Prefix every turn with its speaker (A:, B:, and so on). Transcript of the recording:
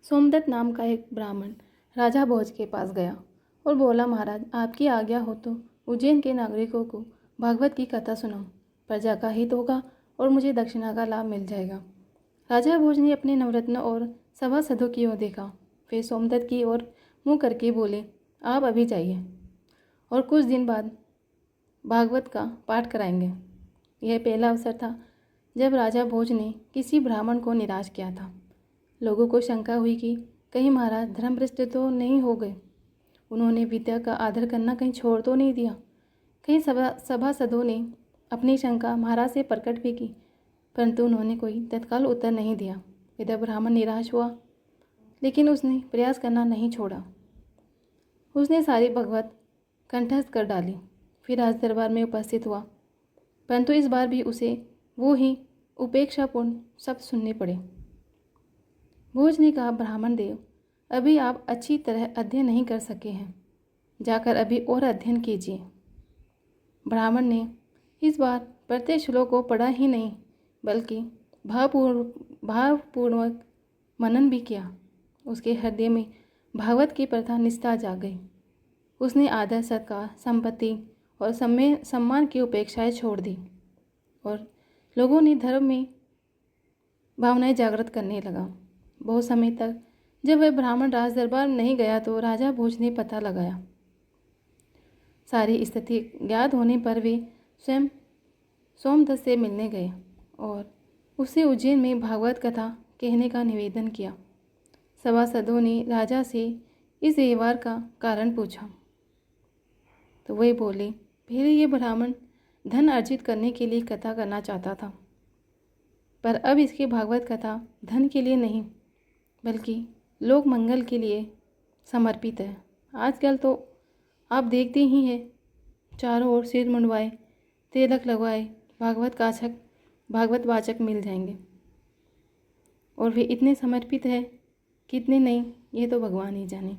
A: सोमदत्त नाम का एक ब्राह्मण राजा भोज के पास गया और बोला, महाराज आपकी आज्ञा हो तो उज्जैन के नागरिकों को भागवत की कथा सुनाओ। प्रजा का हित होगा और मुझे दक्षिणा का लाभ मिल जाएगा। राजा भोज ने अपने नवरत्न और सभासदों की ओर देखा, फिर सोमदत्त की ओर मुँह करके बोले, आप अभी जाइए और कुछ दिन बाद भागवत का पाठ कराएंगे। यह पहला अवसर था जब राजा भोज ने किसी ब्राह्मण को निराश किया था। लोगों को शंका हुई कि कहीं महाराज धर्मभ्रष्ट तो नहीं हो गए, उन्होंने विद्या का आदर करना कहीं छोड़ तो नहीं दिया। कई सभासदों ने अपनी शंका महाराज से प्रकट भी की, परंतु उन्होंने कोई तत्काल उत्तर नहीं दिया। इधर ब्राह्मण निराश हुआ, लेकिन उसने प्रयास करना नहीं छोड़ा। उसने सारी भगवत कंठस्थ कर डाली, फिर राज दरबार में उपस्थित हुआ, परंतु इस बार भी उसे वो ही उपेक्षापूर्ण शब्द सुनने पड़े। भोज ने कहा, ब्राह्मण देव, अभी आप अच्छी तरह अध्ययन नहीं कर सके हैं, जाकर अभी और अध्ययन कीजिए। ब्राह्मण ने इस बार प्रत्येक श्लोक को पढ़ा ही नहीं, बल्कि भावपूर्वक मनन भी किया। उसके हृदय में भागवत की प्रथा निष्ठा जाग गई। उसने आदर, सत्कार, संपत्ति और सम्मान की उपेक्षाएं छोड़ दी और लोगों ने धर्म में भावनाएं जागृत करने लगा। बहुत समय तक जब वह ब्राह्मण राज दरबार में नहीं गया तो राजा भोज ने पता लगाया। सारी स्थिति ज्ञात होने पर वे स्वयं सोमदत्त से मिलने गए और उससे उज्जैन में भागवत कथा कहने का निवेदन किया। सभासदों ने राजा से इस व्यवहार का कारण पूछा तो वे बोले, पहले ये ब्राह्मण धन अर्जित करने के लिए कथा करना चाहता था, पर अब इसकी भागवत कथा धन के लिए नहीं बल्कि लोक मंगल के लिए समर्पित है। आजकल तो आप देखते ही हैं, चारों ओर सिर मुंडवाए, तिलक लगवाए भागवत वाचक मिल जाएंगे, और वे इतने समर्पित है कितने नहीं, ये तो भगवान ही जाने।